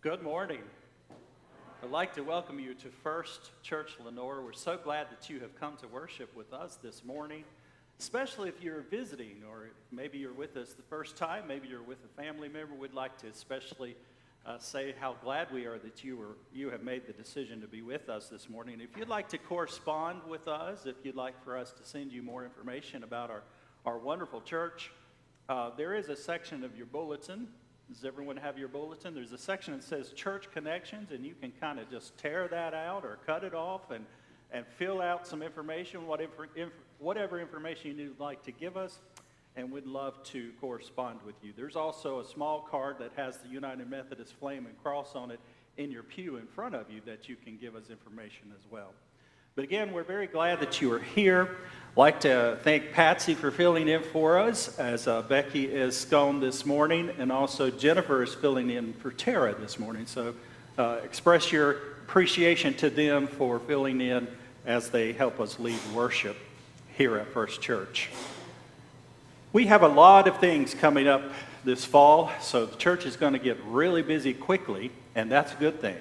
Good morning. I'd like to welcome you to First Church Lenoir. We're so glad that you have come to worship with us this morning, especially if you're visiting or maybe you're with us the first time, maybe you're with a family member. We'd like to especially say how glad we are that you have made the decision to be with us this morning. If you'd like to correspond with us, if you'd like for us to send you more information about our wonderful church, there is a section of your bulletin. Does everyone have your bulletin? There's a section that says Church Connections, and you can kind of just tear that out or cut it off and fill out some information, whatever information you'd like to give us, and we'd love to correspond with you. There's also a small card that has the United Methodist Flame and Cross on it in your pew in front of you that you can give us information as well. But again, we're very glad that you are here. I'd like to thank Patsy for filling in for us as Becky is gone this morning, and also Jennifer is filling in for Tara this morning. So express your appreciation to them for filling in as they help us lead worship here at First Church. We have a lot of things coming up this fall, so the church is going to get really busy quickly, and that's a good thing.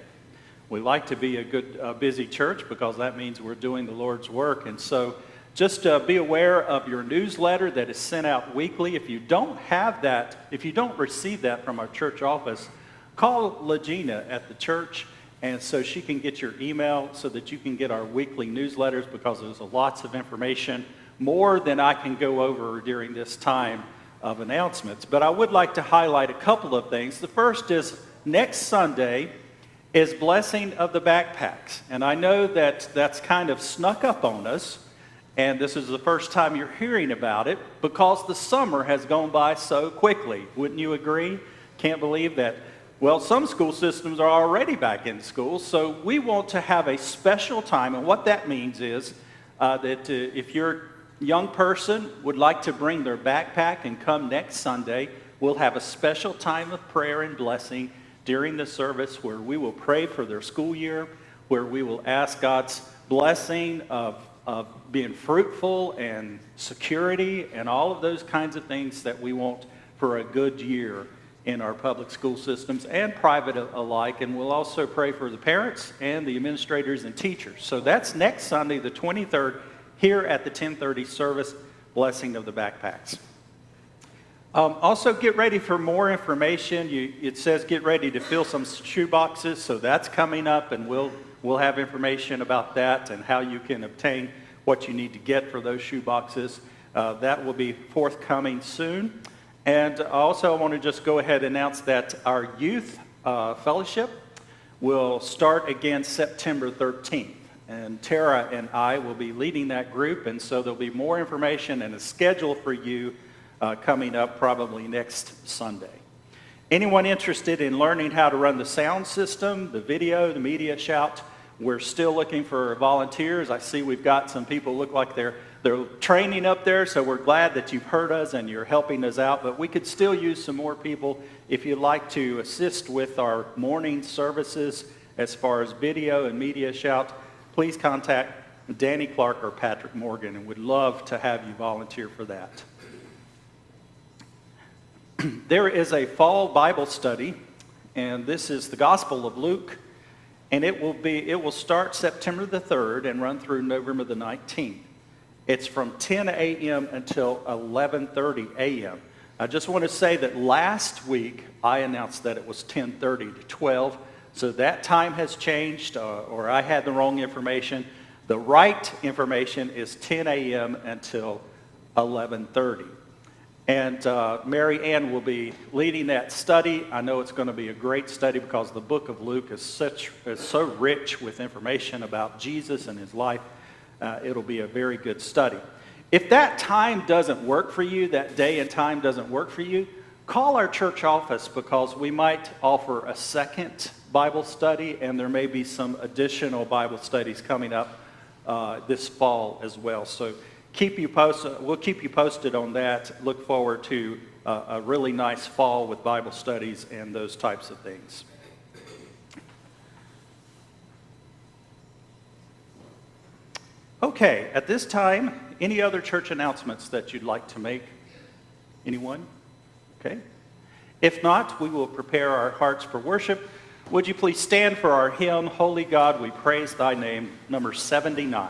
We like to be a good, busy church because that means we're doing the Lord's work. And so just be aware of your newsletter that is sent out weekly. If you don't have that, if you don't receive that from our church office, call Legina at the church, and so she can get your email so that you can get our weekly newsletters, because there's lots of information, more than I can go over during this time of announcements. But I would like to highlight a couple of things. The first is next Sunday is Blessing of the Backpacks. And I know that that's kind of snuck up on us, and this is the first time you're hearing about it because the summer has gone by so quickly. Wouldn't you agree? Can't believe that. Well, some school systems are already back in school, so we want to have a special time, and what that means is that if your young person would like to bring their backpack and come next Sunday, we'll have a special time of prayer and blessing during the service where we will pray for their school year, where we will ask God's blessing of being fruitful and security and all of those kinds of things that we want for a good year in our public school systems and private alike. And we'll also pray for the parents and the administrators and teachers. So that's next Sunday, the 23rd, here at the 10:30 service, Blessing of the Backpacks. Also, get ready for more information. It says get ready to fill some shoe boxes, so that's coming up, and we'll have information about that and how you can obtain what you need to get for those shoe boxes. That will be forthcoming soon. And also, I want to just go ahead and announce that our youth fellowship will start again September 13th. And Tara and I will be leading that group, and so there'll be more information and a schedule for you coming up probably next Sunday. Anyone interested in learning how to run the sound system, the video, the media shout, we're still looking for volunteers. I see we've got some people look like they're training up there, so we're glad that you've heard us and you're helping us out, but we could still use some more people. If you'd like to assist with our morning services as far as video and media shout, please contact Danny Clark or Patrick Morgan, and we'd love to have you volunteer for that. There is a fall Bible study, and this is the Gospel of Luke, and it will start September the 3rd and run through November the 19th. It's from 10 a.m. until 11:30 a.m. I just want to say that last week I announced that it was 10:30 to 12, so that time has changed, or I had the wrong information. The right information is 10 a.m. until 11:30. And Mary Ann will be leading that study. I know it's going to be a great study because the book of Luke is so rich with information about Jesus and his life. It'll be a very good study. If that time doesn't work for you, that day and time doesn't work for you, call our church office because we might offer a second Bible study, and there may be some additional Bible studies coming up this fall as well. So we'll keep you posted on that. Look forward to a really nice fall with Bible studies and those types of things. Okay, at this time, any other church announcements that you'd like to make? Anyone? Okay. If not, we will prepare our hearts for worship. Would you please stand for our hymn, Holy God, We Praise Thy Name, number 79.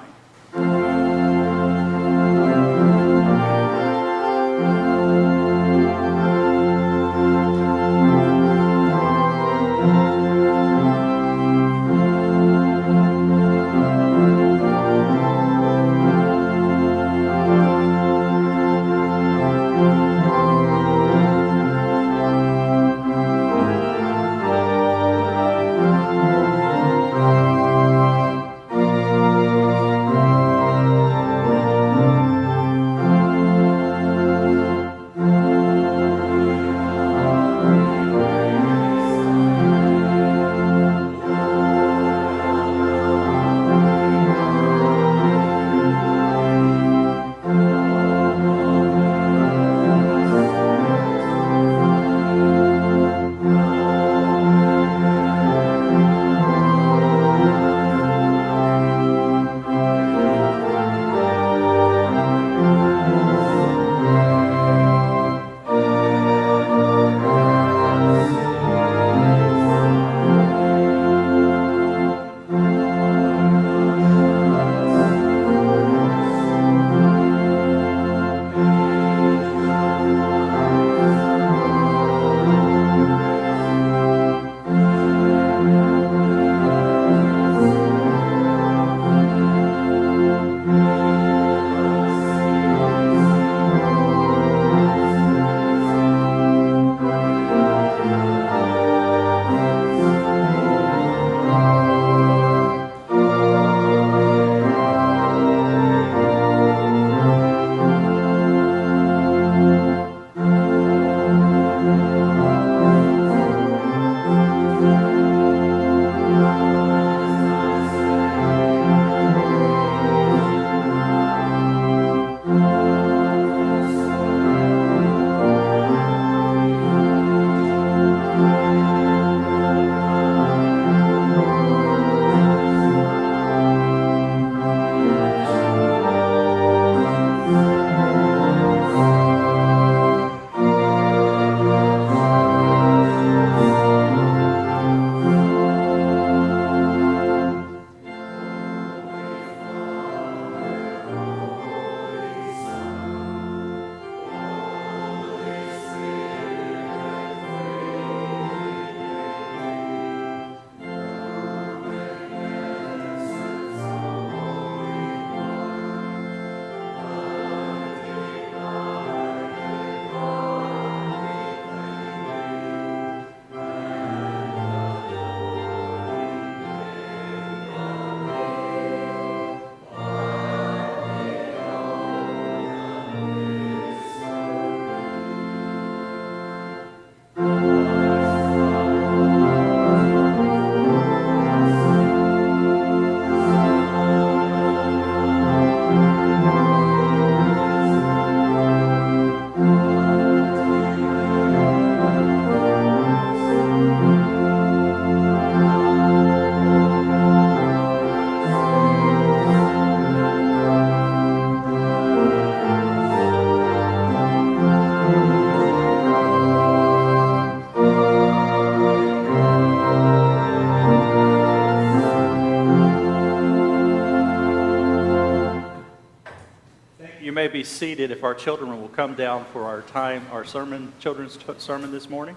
You may be seated if our children will come down for our time, our sermon, children's sermon this morning.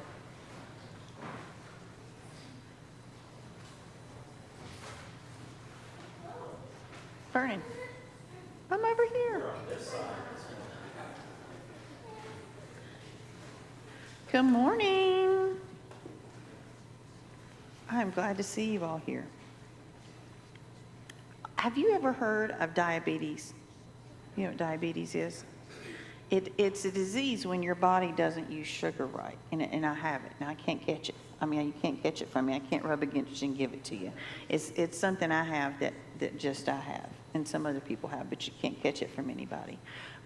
Vernon, I'm over here. Good morning. I'm glad to see you all here. Have you ever heard of diabetes? You know what diabetes is? It's a disease when your body doesn't use sugar right, and I have it, and I can't catch it. I mean, you can't catch it from me. I can't rub against you and give it to you. It's something I have that just I have, and some other people have, but you can't catch it from anybody.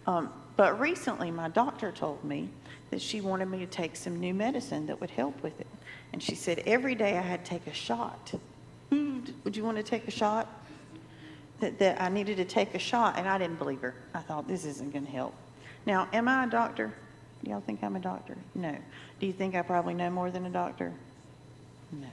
But recently, my doctor told me that she wanted me to take some new medicine that would help with it. And she said every day I had to take a shot. Would you want to take a shot? That I needed to take a shot, and I didn't believe her. I thought, this isn't going to help. Now, am I a doctor? Y'all think I'm a doctor? No. Do you think I probably know more than a doctor? No,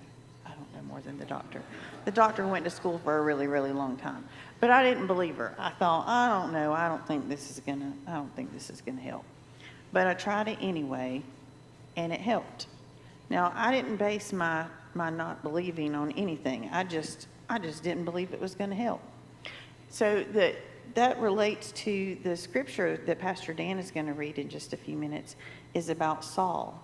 I don't know more than the doctor. The doctor went to school for a really, really long time. But I didn't believe her. I thought, I don't know, I don't think this is gonna help. But I tried it anyway, and it helped. Now, I didn't base my not believing on anything. I just didn't believe it was gonna help. So that relates to the scripture that Pastor Dan is going to read in just a few minutes, is about Saul.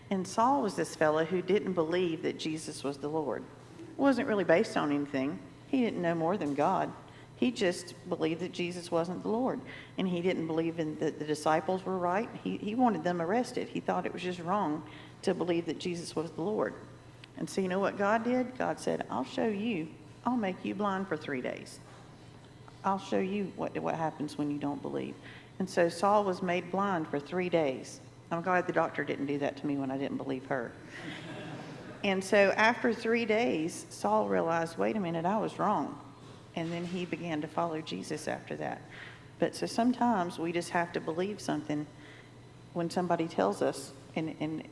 And Saul was this fellow who didn't believe that Jesus was the Lord. It wasn't really based on anything. He didn't know more than God. He just believed that Jesus wasn't the Lord. And he didn't believe that the disciples were right. He wanted them arrested. He thought it was just wrong to believe that Jesus was the Lord. And so you know what God did? God said, I'll show you. I'll make you blind for 3 days. I'll show you what happens when you don't believe. And so Saul was made blind for 3 days. I'm glad the doctor didn't do that to me when I didn't believe her. And so after 3 days, Saul realized, wait a minute, I was wrong. And then he began to follow Jesus after that. But so sometimes we just have to believe something when somebody tells us, and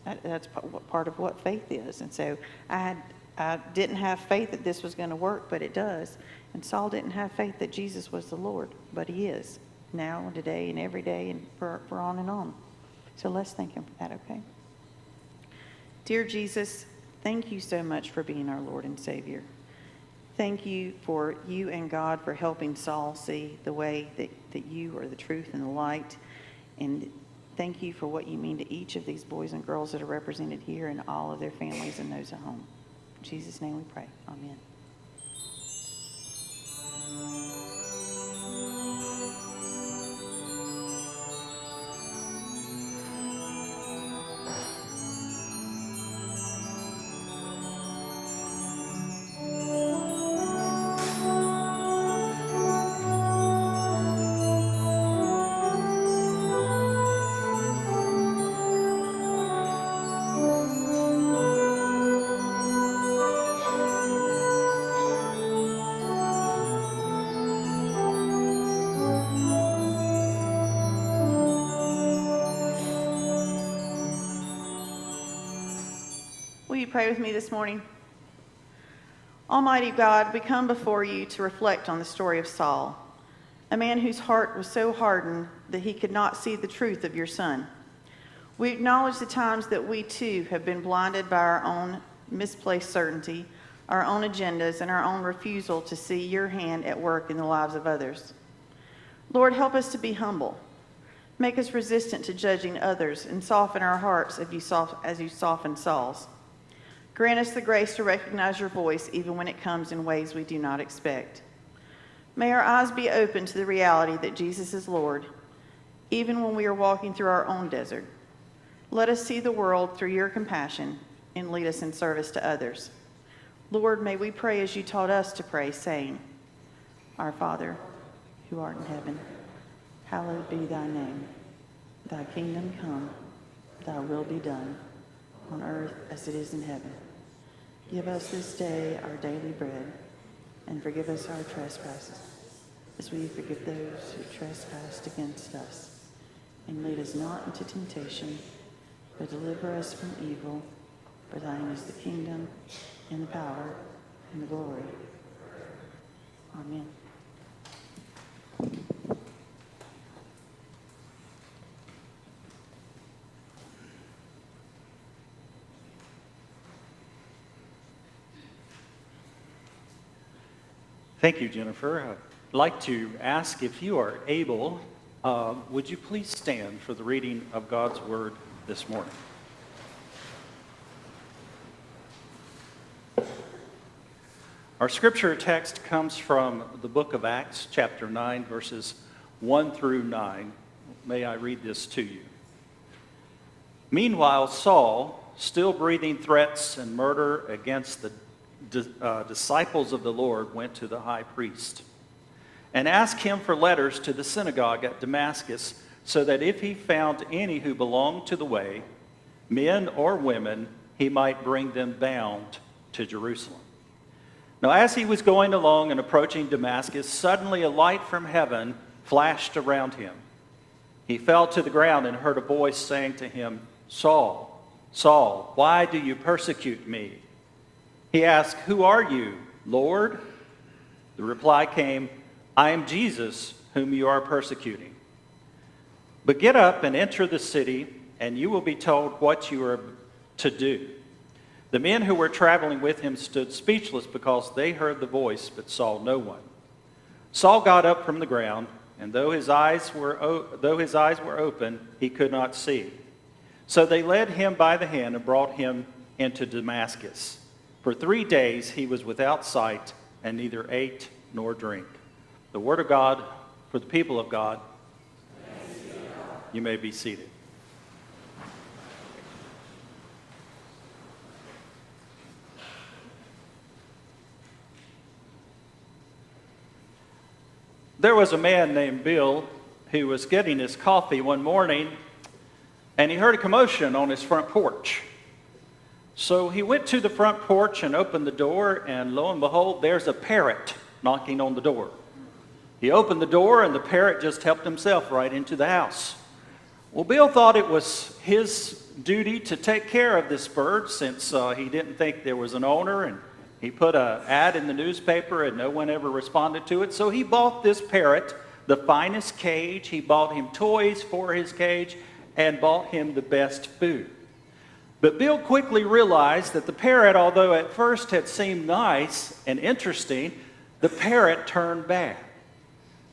that's part of what faith is. And so I didn't have faith that this was going to work, but it does. And Saul didn't have faith that Jesus was the Lord, but he is now and today and every day and for on and on. So let's thank him for that, okay? Dear Jesus, thank you so much for being our Lord and Savior. Thank you for you and God for helping Saul see the way that you are the truth and the light. And thank you for what you mean to each of these boys and girls that are represented here and all of their families and those at home. In Jesus' name we pray. Amen. Will you pray with me this morning? Almighty God, we come before you to reflect on the story of Saul, a man whose heart was so hardened that he could not see the truth of your Son. We acknowledge the times that we too have been blinded by our own misplaced certainty, our own agendas, and our own refusal to see your hand at work in the lives of others. Lord, help us to be humble. Make us resistant to judging others and soften our hearts as you softened Saul's. Grant us the grace to recognize your voice even when it comes in ways we do not expect. May our eyes be open to the reality that Jesus is Lord, even when we are walking through our own desert. Let us see the world through your compassion and lead us in service to others. Lord, may we pray as you taught us to pray, saying, Our Father, who art in heaven, hallowed be thy name. Thy kingdom come, thy will be done, on earth as it is in heaven. Give us this day our daily bread, and forgive us our trespasses, as we forgive those who trespass against us. And lead us not into temptation, but deliver us from evil. For thine is the kingdom, and the power, and the glory. Amen. Thank you, Jennifer. I'd like to ask if you are able, would you please stand for the reading of God's Word this morning? Our scripture text comes from the book of Acts, chapter 9, verses 1 through 9. May I read this to you? Meanwhile, Saul, still breathing threats and murder against the disciples of the Lord, went to the high priest and asked him for letters to the synagogue at Damascus, so that if he found any who belonged to the way, men or women, he might bring them bound to Jerusalem. Now, as he was going along and approaching Damascus, suddenly a light from heaven flashed around him. He fell to the ground and heard a voice saying to him, Saul, Saul, why do you persecute me? He asked, "Who are you, Lord?" The reply came, "I am Jesus, whom you are persecuting. But get up and enter the city, and you will be told what you are to do." The men who were traveling with him stood speechless because they heard the voice but saw no one. Saul got up from the ground, and though his eyes were open, he could not see. So they led him by the hand and brought him into Damascus. For 3 days he was without sight and neither ate nor drank. The word of God for the people of God. You may be seated. There was a man named Bill who was getting his coffee one morning, and he heard a commotion on his front porch. So he went to the front porch and opened the door, and lo and behold, there's a parrot knocking on the door. He opened the door, and the parrot just helped himself right into the house. Well, Bill thought it was his duty to take care of this bird since he didn't think there was an owner, and he put an ad in the newspaper and no one ever responded to it. So he bought this parrot the finest cage. He bought him toys for his cage and bought him the best food. But Bill quickly realized that the parrot, although at first had seemed nice and interesting, the parrot turned bad.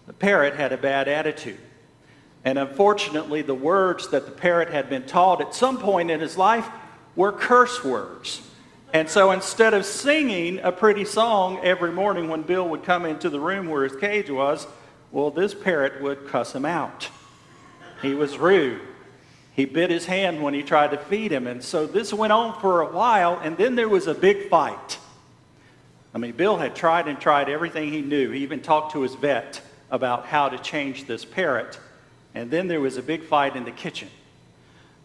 The parrot had a bad attitude. And unfortunately, the words that the parrot had been taught at some point in his life were curse words. And so instead of singing a pretty song every morning when Bill would come into the room where his cage was, well, this parrot would cuss him out. He was rude. He bit his hand when he tried to feed him. And so this went on for a while, and then there was a big fight. I mean, Bill had tried and tried everything he knew. He even talked to his vet about how to change this parrot. And then there was a big fight in the kitchen.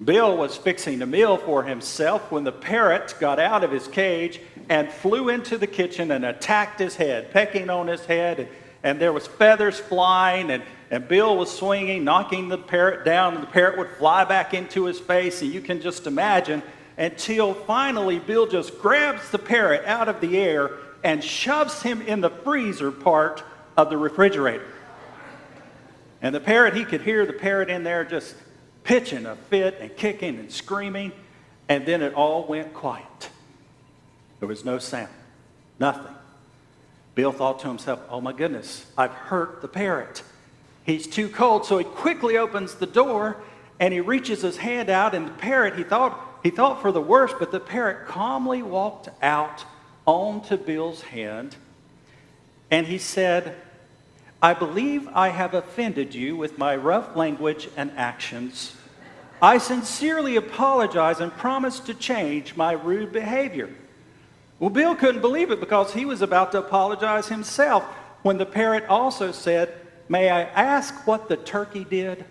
Bill was fixing a meal for himself when the parrot got out of his cage and flew into the kitchen and attacked his head, pecking on his head, and there was feathers flying, and Bill was swinging, knocking the parrot down, and the parrot would fly back into his face, and you can just imagine, until finally Bill just grabs the parrot out of the air and shoves him in the freezer part of the refrigerator. And the parrot, he could hear the parrot in there just pitching a fit and kicking and screaming, and then it all went quiet. There was no sound, nothing. Bill thought to himself, "Oh my goodness, I've hurt the parrot. He's too cold." So he quickly opens the door and he reaches his hand out, and the parrot, he thought for the worst, but the parrot calmly walked out onto Bill's hand, and he said, "I believe I have offended you with my rough language and actions. I sincerely apologize and promise to change my rude behavior." Well, Bill couldn't believe it because he was about to apologize himself when the parrot also said, "May I ask what the turkey did?"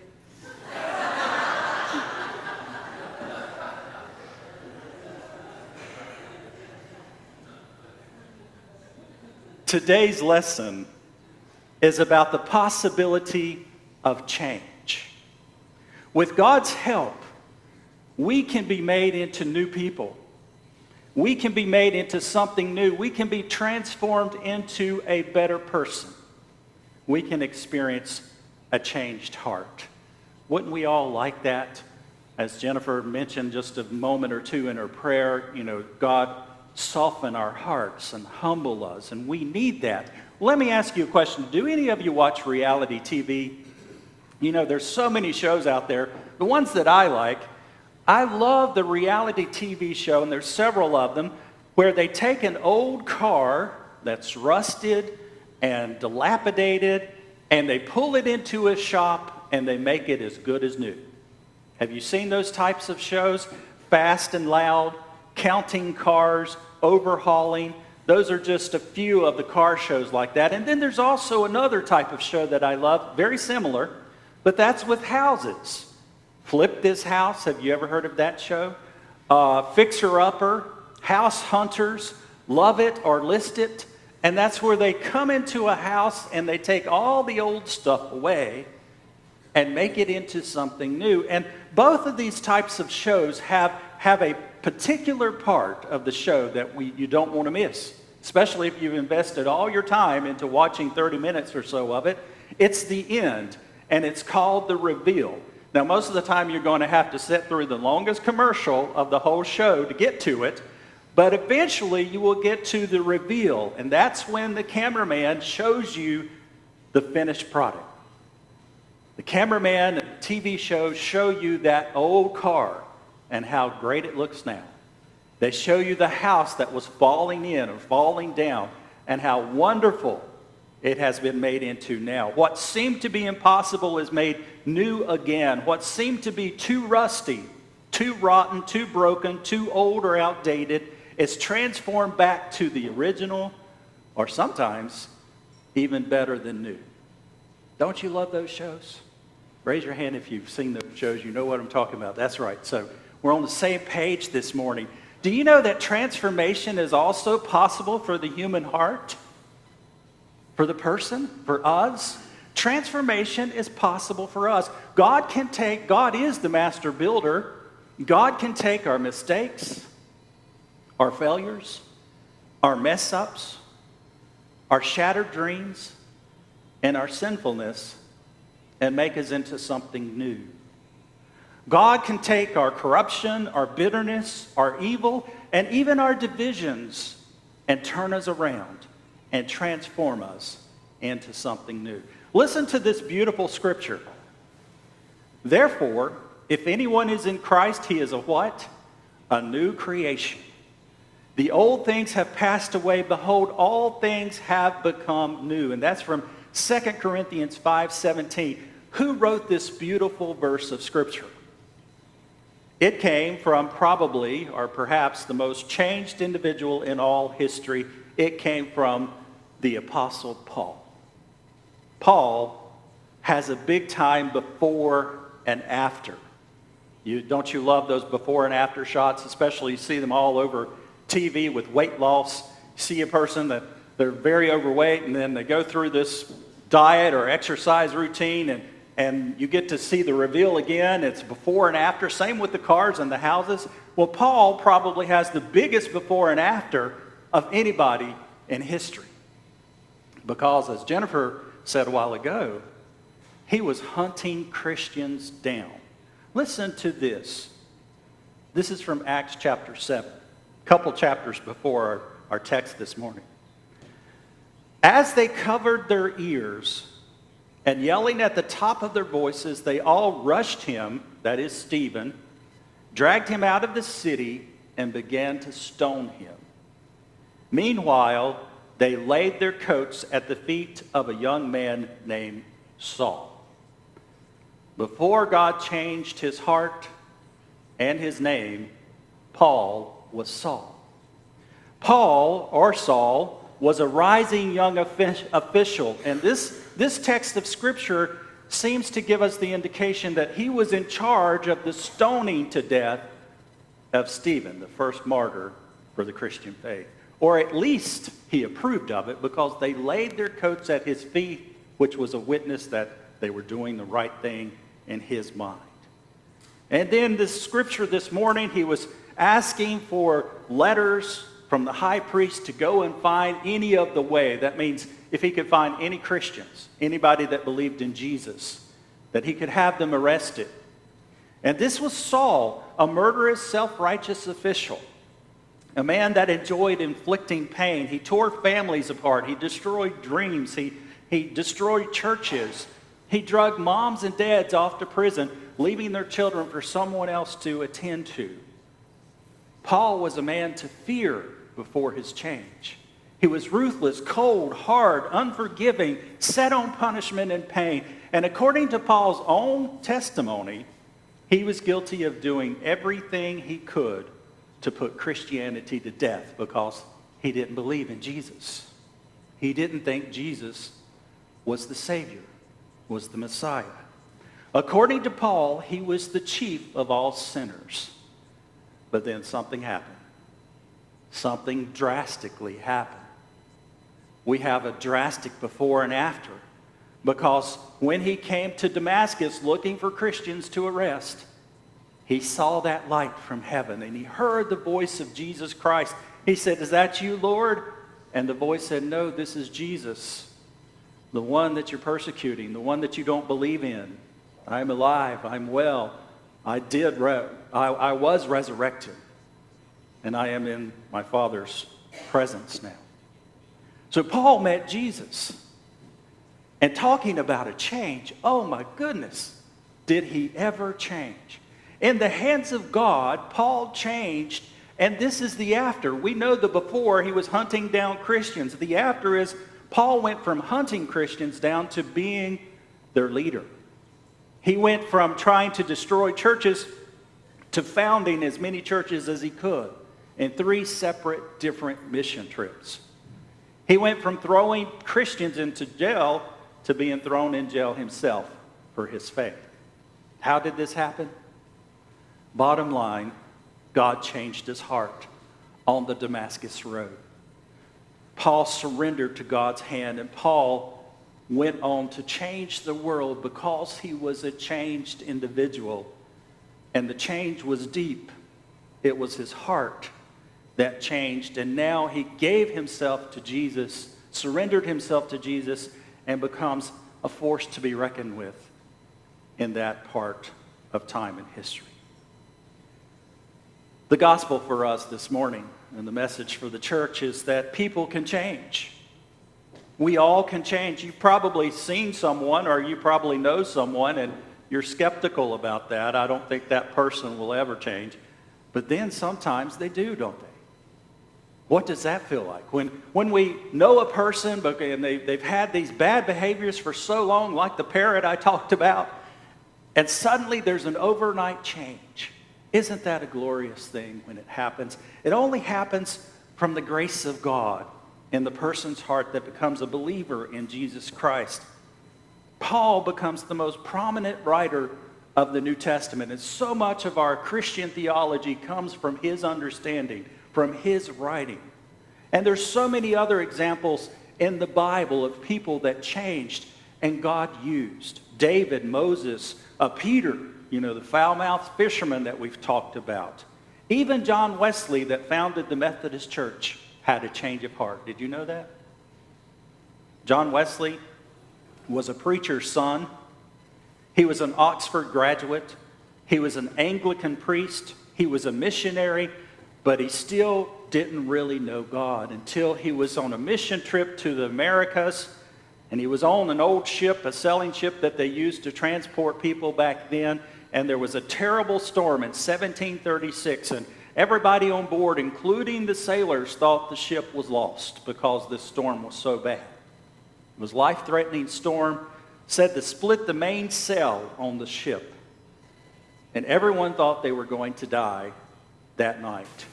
Today's lesson is about the possibility of change. With God's help, we can be made into new people. We can be made into something new. We can be transformed into a better person. We can experience a changed heart. Wouldn't we all like that? As Jennifer mentioned just a moment or two in her prayer, God soften our hearts and humble us, and we need that. Let me ask you a question. Do any of you watch reality TV? There's so many shows out there. The ones that I like, I love the reality TV show, and there's several of them, where they take an old car that's rusted and dilapidated, and they pull it into a shop, and they make it as good as new. Have you seen those types of shows? Fast and Loud, counting cars, overhauling. Those are just a few of the car shows like that. And then there's also another type of show that I love, very similar, but that's with houses. Flip This House, have you ever heard of that show? Fixer Upper, House Hunters, Love It or List It. And that's where they come into a house and they take all the old stuff away and make it into something new. And both of these types of shows have have a particular part of the show that you don't want to miss, especially if you've invested all your time into watching 30 minutes or so of it. It's the end, and it's called The Reveal. Now, most of the time you're going to have to sit through the longest commercial of the whole show to get to it, but eventually you will get to the reveal, and that's when the cameraman shows you the finished product. The cameraman and TV shows show you that old car and how great it looks now. They show you the house that was falling in or falling down and how wonderful it has been made into now. What seemed to be impossible is made new again. What seemed to be too rusty, too rotten, too broken, too old or outdated is transformed back to the original, or sometimes even better than new. Don't you love those shows? Raise your hand if you've seen those shows. You know what I'm talking about. That's right. So we're on the same page this morning. Do you know that transformation is also possible for the human heart? For the person? For us? Transformation is possible for us. God is the master builder. God can take our mistakes, our failures, our mess-ups, our shattered dreams, and our sinfulness and make us into something new. God can take our corruption, our bitterness, our evil, and even our divisions and turn us around and transform us into something new. Listen to this beautiful scripture. Therefore, if anyone is in Christ, he is a what? A new creation. The old things have passed away. Behold, all things have become new. And that's from 2 Corinthians 5:17. Who wrote this beautiful verse of Scripture? It came from probably, or perhaps, the most changed individual in all history. It came from the Apostle Paul. Paul has a big time before and after. Don't you love those before and after shots? Especially you see them all over TV with weight loss. You see a person that they're very overweight and then they go through this diet or exercise routine and you get to see the reveal again. It's before and after. Same with the cars and the houses. Well, Paul probably has the biggest before and after of anybody in history. Because as Jennifer said a while ago, he was hunting Christians down. Listen to this. This is from Acts chapter 7, a couple chapters before our text this morning. As they covered their ears and yelling at the top of their voices, they all rushed him, that is Stephen, dragged him out of the city and began to stone him. Meanwhile, they laid their coats at the feet of a young man named Saul. Before God changed his heart and his name, Paul was Saul. Paul, or Saul, was a rising young official, and this text of Scripture seems to give us the indication that he was in charge of the stoning to death of Stephen, the first martyr for the Christian faith. Or at least he approved of it because they laid their coats at his feet, which was a witness that they were doing the right thing in his mind. And then this scripture this morning, he was asking for letters from the high priest to go and find any of the way. That means if he could find any Christians, anybody that believed in Jesus, that he could have them arrested. And this was Saul, a murderous, self-righteous official, a man that enjoyed inflicting pain. He tore families apart. He destroyed dreams. He destroyed churches. He drugged moms and dads off to prison, leaving their children for someone else to attend to. Paul was a man to fear before his change. He was ruthless, cold, hard, unforgiving, set on punishment and pain. And according to Paul's own testimony, he was guilty of doing everything he could to put Christianity to death because he didn't believe in Jesus. He didn't think Jesus was the Savior, was the Messiah. According to Paul, he was the chief of all sinners. But then something happened. Something drastically happened. We have a drastic before and after, because when he came to Damascus looking for Christians to arrest, he saw that light from heaven and he heard the voice of Jesus Christ. He said, "Is that you, Lord?" And the voice said, "No, this is Jesus, the one that you're persecuting, the one that you don't believe in. I'm alive, I'm well. I was resurrected, and I am in my Father's presence now." So Paul met Jesus. And talking about a change, oh my goodness, did he ever change? In the hands of God, Paul changed, and this is the after. We know the before, he was hunting down Christians. The after is Paul went from hunting Christians down to being their leader. He went from trying to destroy churches to founding as many churches as he could in 3 separate different mission trips. He went from throwing Christians into jail to being thrown in jail himself for his faith. How did this happen? Bottom line, God changed his heart on the Damascus Road. Paul surrendered to God's hand, and Paul went on to change the world because he was a changed individual. And the change was deep. It was his heart that changed, and now he gave himself to Jesus, surrendered himself to Jesus, and becomes a force to be reckoned with in that part of time and history. The gospel for us this morning and the message for the church is that people can change. We all can change. You've probably seen someone or you probably know someone and you're skeptical about that. I don't think that person will ever change. But then sometimes they do, don't they? What does that feel like? When we know a person and they've had these bad behaviors for so long, like the parrot I talked about, and suddenly there's an overnight change. Isn't that a glorious thing when it happens? It only happens from the grace of God in the person's heart that becomes a believer in Jesus Christ. Paul becomes the most prominent writer of the New Testament, and so much of our Christian theology comes from his understanding, from his writing. And there's so many other examples in the Bible of people that changed and God used. David, Moses, Peter, the foul-mouthed fisherman that we've talked about. Even John Wesley that founded the Methodist Church had a change of heart. Did you know that? John Wesley was a preacher's son. He was an Oxford graduate. He was an Anglican priest. He was a missionary. But he still didn't really know God until he was on a mission trip to the Americas, and he was on an old ship, a sailing ship that they used to transport people back then, and there was a terrible storm in 1736, and everybody on board, including the sailors, thought the ship was lost because this storm was so bad. It was a life-threatening storm, said to split the mainsail on the ship, and everyone thought they were going to die that night.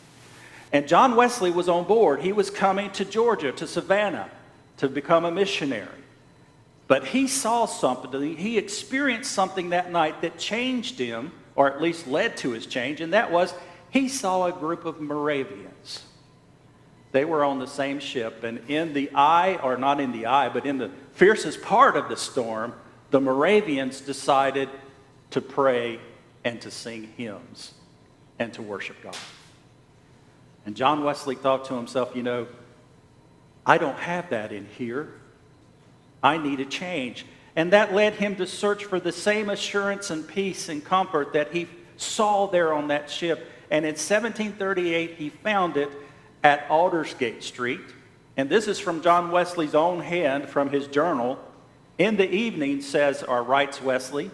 And John Wesley was on board. He was coming to Georgia, to Savannah, to become a missionary. But he saw something, he experienced something that night that changed him, or at least led to his change, and that was he saw a group of Moravians. They were on the same ship, and in the eye, or not in the eye, but in the fiercest part of the storm, the Moravians decided to pray and to sing hymns and to worship God. And John Wesley thought to himself, I don't have that in here. I need a change. And that led him to search for the same assurance and peace and comfort that he saw there on that ship. And in 1738, he found it at Aldersgate Street. And this is from John Wesley's own hand from his journal. In the evening, writes Wesley,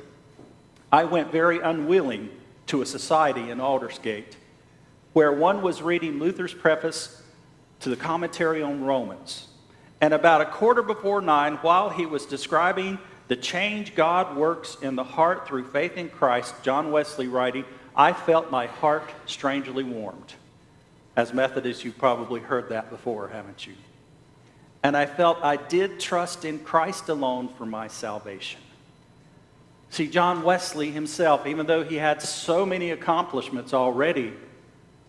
I went very unwilling to a society in Aldersgate, where one was reading Luther's preface to the commentary on Romans. And about 9:15, while he was describing the change God works in the heart through faith in Christ, John Wesley writing, I felt my heart strangely warmed. As Methodists, you've probably heard that before, haven't you? And I felt I did trust in Christ alone for my salvation. See, John Wesley himself, even though he had so many accomplishments already,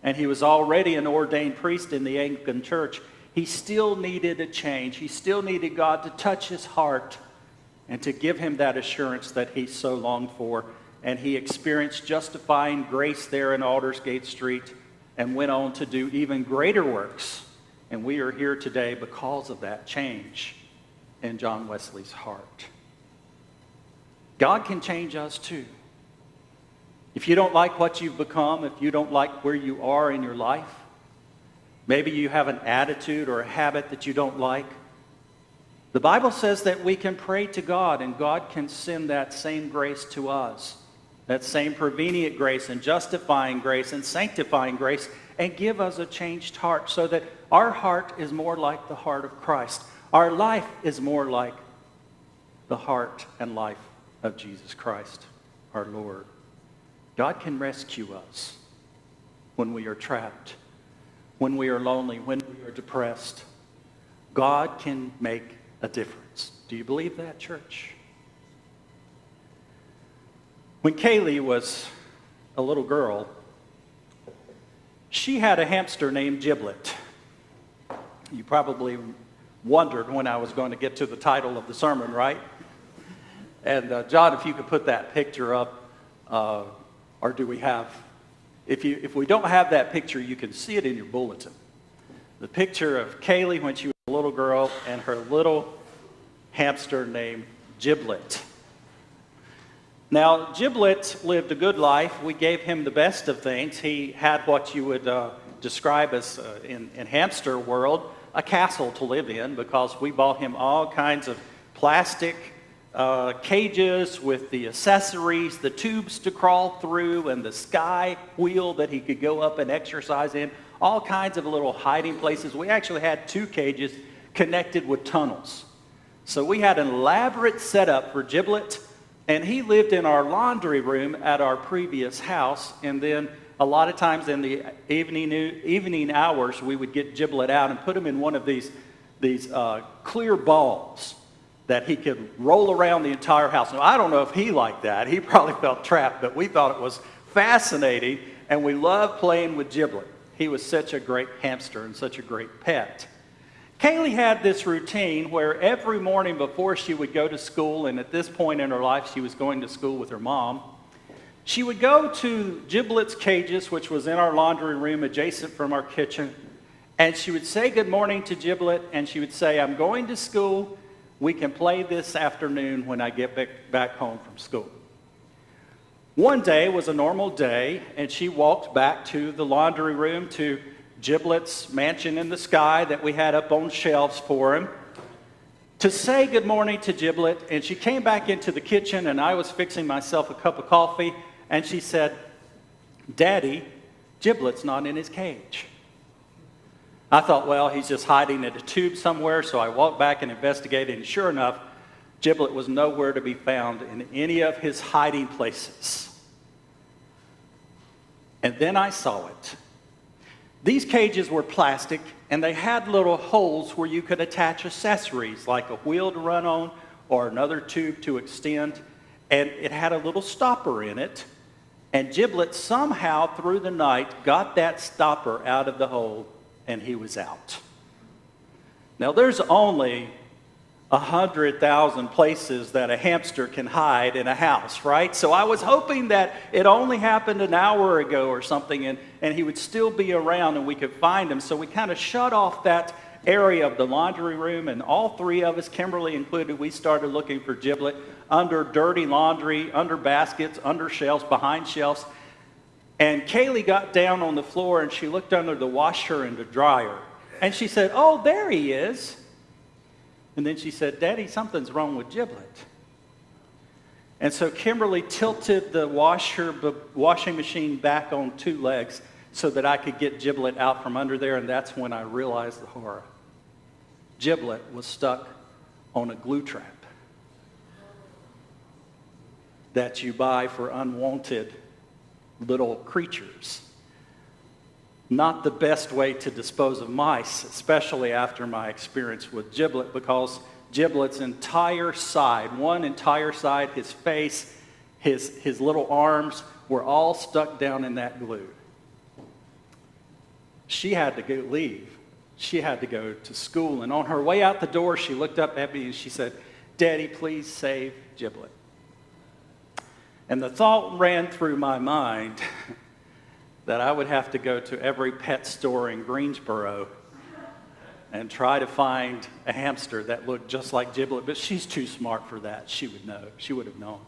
and he was already an ordained priest in the Anglican Church, he still needed a change. He still needed God to touch his heart and to give him that assurance that he so longed for. and he experienced justifying grace there in Aldersgate Street and went on to do even greater works. And we are here today because of that change in John Wesley's heart. God can change us too. If you don't like what you've become, if you don't like where you are in your life, maybe you have an attitude or a habit that you don't like, the Bible says that we can pray to God and God can send that same grace to us, that same prevenient grace and justifying grace and sanctifying grace, and give us a changed heart so that our heart is more like the heart of Christ. Our life is more like the heart and life of Jesus Christ, our Lord. God can rescue us when we are trapped, when we are lonely, when we are depressed. God can make a difference. Do you believe that, church? When Kaylee was a little girl, she had a hamster named Giblet. You probably wondered when I was going to get to the title of the sermon, right? And John, if you could put that picture up, or do we have, if we don't have that picture, you can see it in your bulletin. The picture of Kaylee when she was a little girl and her little hamster named Giblet. Now, Giblet lived a good life. We gave him the best of things. He had what you would describe as, in hamster world, a castle to live in, because we bought him all kinds of plastic cages with the accessories, the tubes to crawl through, and the sky wheel that he could go up and exercise in, all kinds of little hiding places. We actually had 2 cages connected with tunnels. So we had an elaborate setup for Giblet, and he lived in our laundry room at our previous house, and then a lot of times in the evening hours, we would get Giblet out and put him in one of these clear balls that he could roll around the entire house. Now, I don't know if he liked that. He probably felt trapped, but we thought it was fascinating, and we loved playing with Giblet. He was such a great hamster and such a great pet. Kaylee had this routine where every morning before she would go to school, and at this point in her life she was going to school with her mom, she would go to Giblet's cages, which was in our laundry room adjacent from our kitchen, and she would say good morning to Giblet, and she would say, "I'm going to school. We can play this afternoon when I get back home from school." One day was a normal day, and she walked back to the laundry room to Giblet's mansion in the sky that we had up on shelves for him, to say good morning to Giblet, and she came back into the kitchen, and I was fixing myself a cup of coffee, and she said, "Daddy, Giblet's not in his cage." I thought, well, he's just hiding in a tube somewhere, so I walked back and investigated, and sure enough, Giblet was nowhere to be found in any of his hiding places. And then I saw it. These cages were plastic, and they had little holes where you could attach accessories, like a wheel to run on or another tube to extend, and it had a little stopper in it, and Giblet somehow through the night got that stopper out of the hole, and he was out. Now, there's only 100,000 places that a hamster can hide in a house, right? So I was hoping that it only happened an hour ago or something, and he would still be around and we could find him. So we kind of shut off that area of the laundry room, and all 3 of us, Kimberly included, we started looking for Giblet under dirty laundry, under baskets, under shelves, behind shelves. And Kaylee got down on the floor and she looked under the washer and the dryer. And she said, "Oh, there he is." And then she said, "Daddy, something's wrong with Giblet." And so Kimberly tilted the washing machine back on 2 legs so that I could get Giblet out from under there, and that's when I realized the horror. Giblet was stuck on a glue trap that you buy for unwanted little creatures. Not the best way to dispose of mice, especially after my experience with Giblet, because Giblet's entire side, one entire side, his face, his little arms were all stuck down in that glue. She had to go leave. She had to go to school, and on her way out the door, she looked up at me and she said, "Daddy, please save Giblet." And the thought ran through my mind that I would have to go to every pet store in Greensboro and try to find a hamster that looked just like Giblet, but she's too smart for that. She would know. She would have known.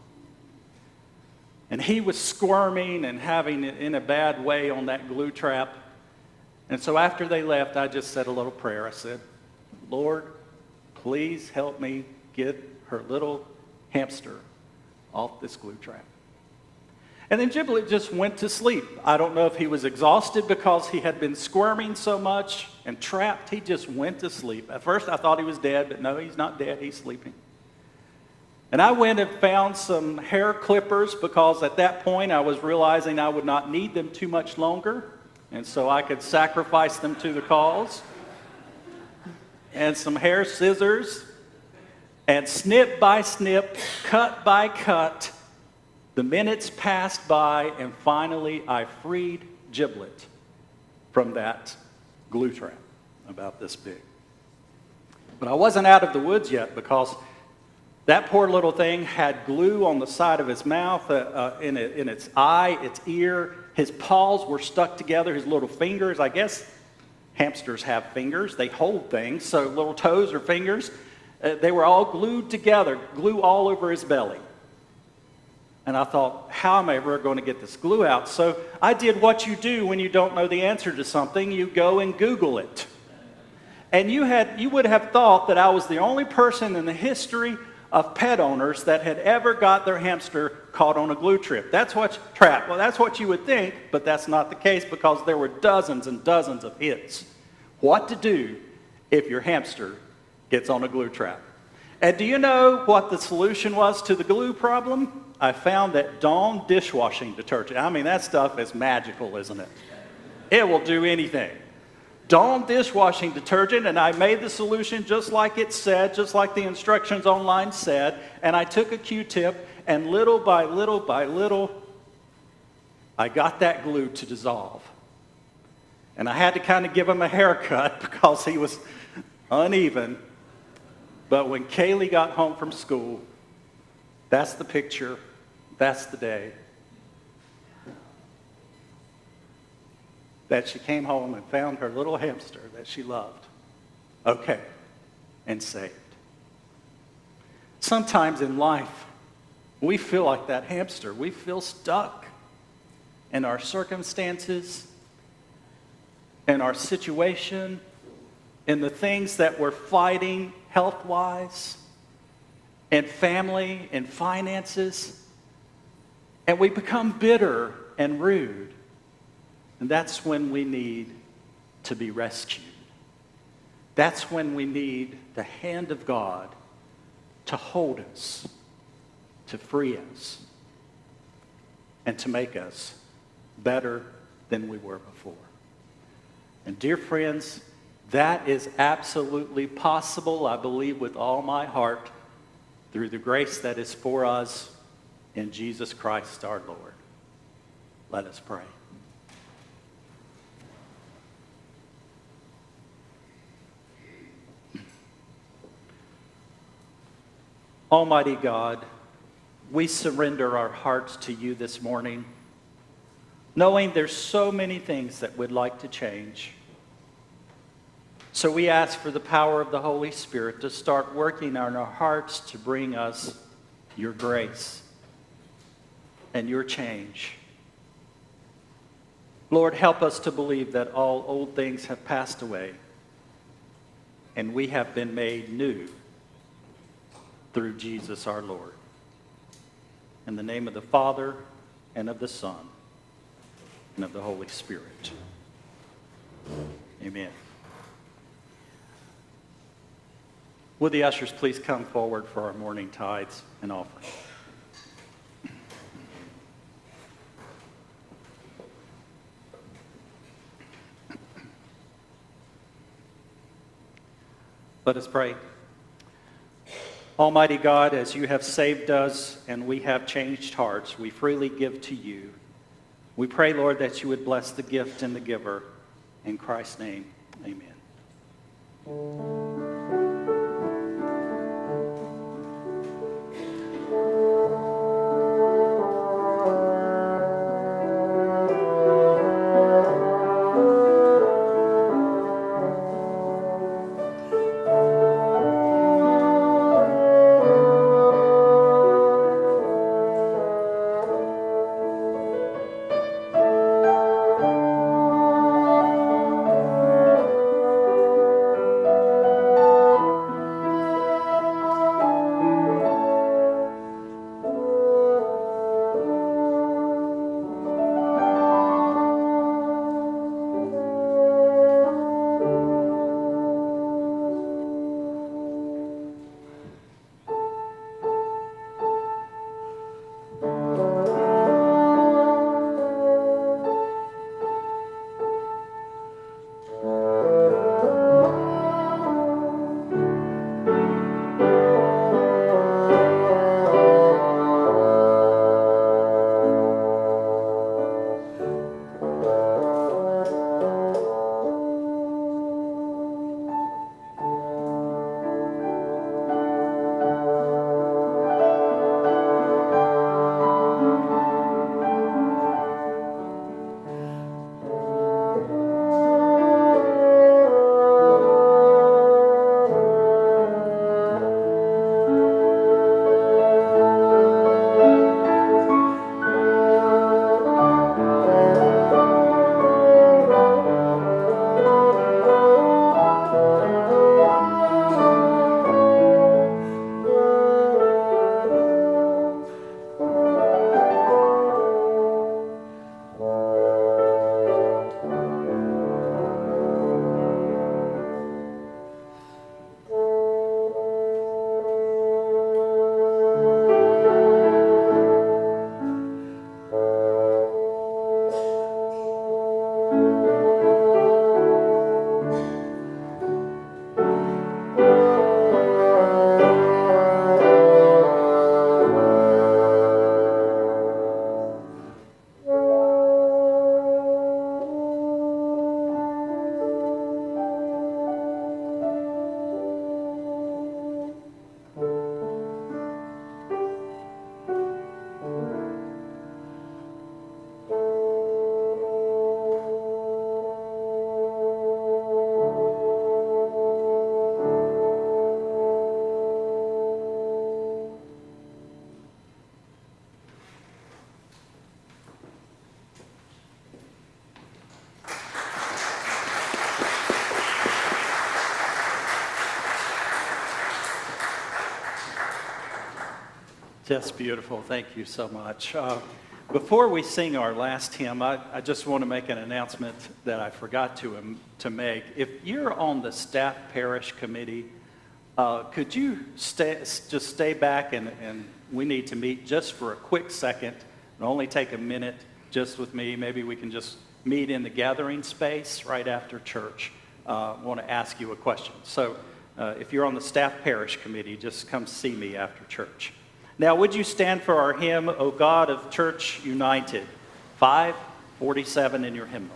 And he was squirming and having it in a bad way on that glue trap. And so after they left, I just said a little prayer. I said, Lord, please help me get her little hamster off this glue trap. And then Giblet just went to sleep. I don't know if he was exhausted because he had been squirming so much and trapped. He just went to sleep. At first I thought he was dead, but no, he's not dead. He's sleeping. And I went and found some hair clippers because at that point I was realizing I would not need them too much longer. And so I could sacrifice them to the cause. And some hair scissors. And snip by snip, cut by cut, the minutes passed by, and finally I freed Giblet from that glue trap about this big. But I wasn't out of the woods yet because that poor little thing had glue on the side of his mouth, in its eye, its ear. His paws were stuck together, his little fingers. I guess hamsters have fingers. They hold things, so little toes or fingers. They were all glued together, glue all over his belly. And I thought, how am I ever going to get this glue out? So I did what you do when you don't know the answer to something. You go and Google it. And you would have thought that I was the only person in the history of pet owners that had ever got their hamster caught on a glue trap. That's what you would think, but that's not the case because there were dozens and dozens of hits. What to do if your hamster gets on a glue trap. And do you know what the solution was to the glue problem? I found that Dawn dishwashing detergent. I mean, that stuff is magical, isn't it? It will do anything. Dawn dishwashing detergent, and I made the solution just like it said, just like the instructions online said, and I took a Q-tip, and little by little by little, I got that glue to dissolve. And I had to kind of give him a haircut because he was uneven. But when Kaylee got home from school, that's the picture, that's the day that she came home and found her little hamster that she loved, okay, and saved. Sometimes in life, we feel like that hamster. We feel stuck in our circumstances, in our situation, in the things that we're fighting health-wise, in family, in finances, and we become bitter and rude. And that's when we need to be rescued. That's when we need the hand of God to hold us, to free us, and to make us better than we were before. And dear friends, that is absolutely possible, I believe with all my heart, through the grace that is for us in Jesus Christ our Lord. Let us pray. Almighty God, we surrender our hearts to you this morning, knowing there's so many things that we'd like to change. So we ask for the power of the Holy Spirit to start working on our hearts to bring us your grace and your change. Lord, help us to believe that all old things have passed away and we have been made new through Jesus our Lord. In the name of the Father, and of the Son, and of the Holy Spirit. Amen. Would the ushers please come forward for our morning tithes and offering? Let us pray. Almighty God, as you have saved us and we have changed hearts, we freely give to you. We pray, Lord, that you would bless the gift and the giver. In Christ's name, amen. Just beautiful. Thank you so much. Before we sing our last hymn, I just want to make an announcement that I forgot to make. If you're on the staff parish committee, could you just stay back and we need to meet just for a quick second. It'll only take a minute just with me. Maybe we can just meet in the gathering space right after church. I want to ask you a question. So if you're on the staff parish committee, just come see me after church. Now, would you stand for our hymn, O God of Church United, 547 in your hymnal.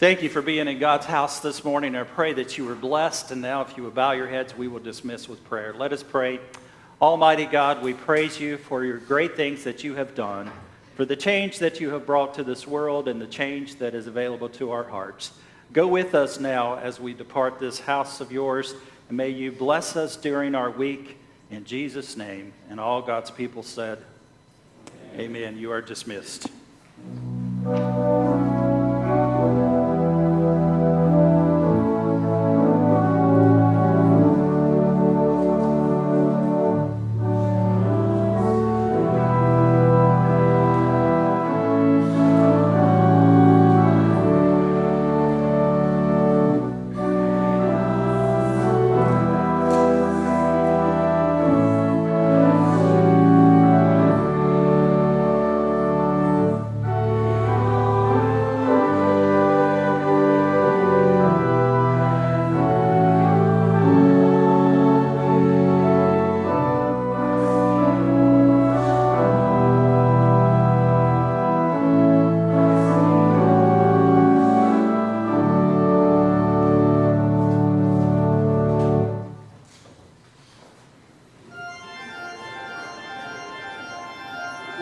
Thank you for being in God's house this morning. I pray that you were blessed. And now if you would bow your heads, we will dismiss with prayer. Let us pray. Almighty God, we praise you for your great things that you have done, for the change that you have brought to this world and the change that is available to our hearts. Go with us now as we depart this house of yours, and may you bless us during our week. In Jesus' name. And all God's people said, Amen. You are dismissed.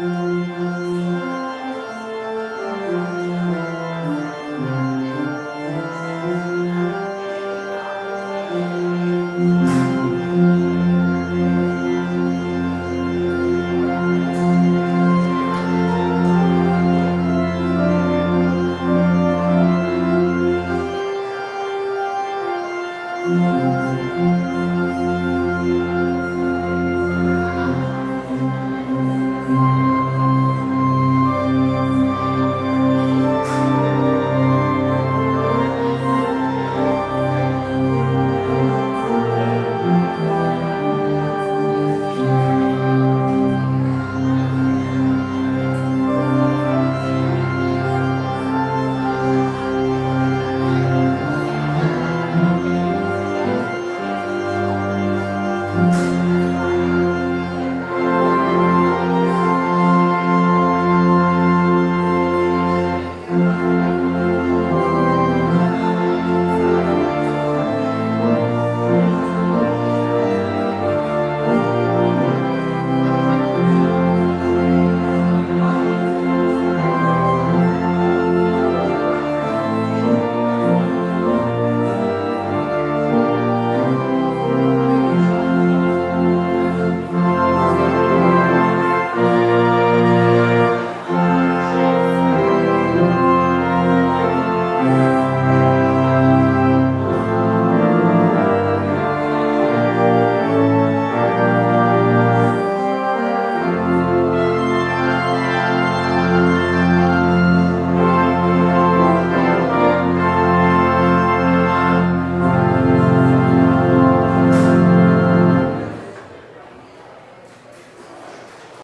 Amen.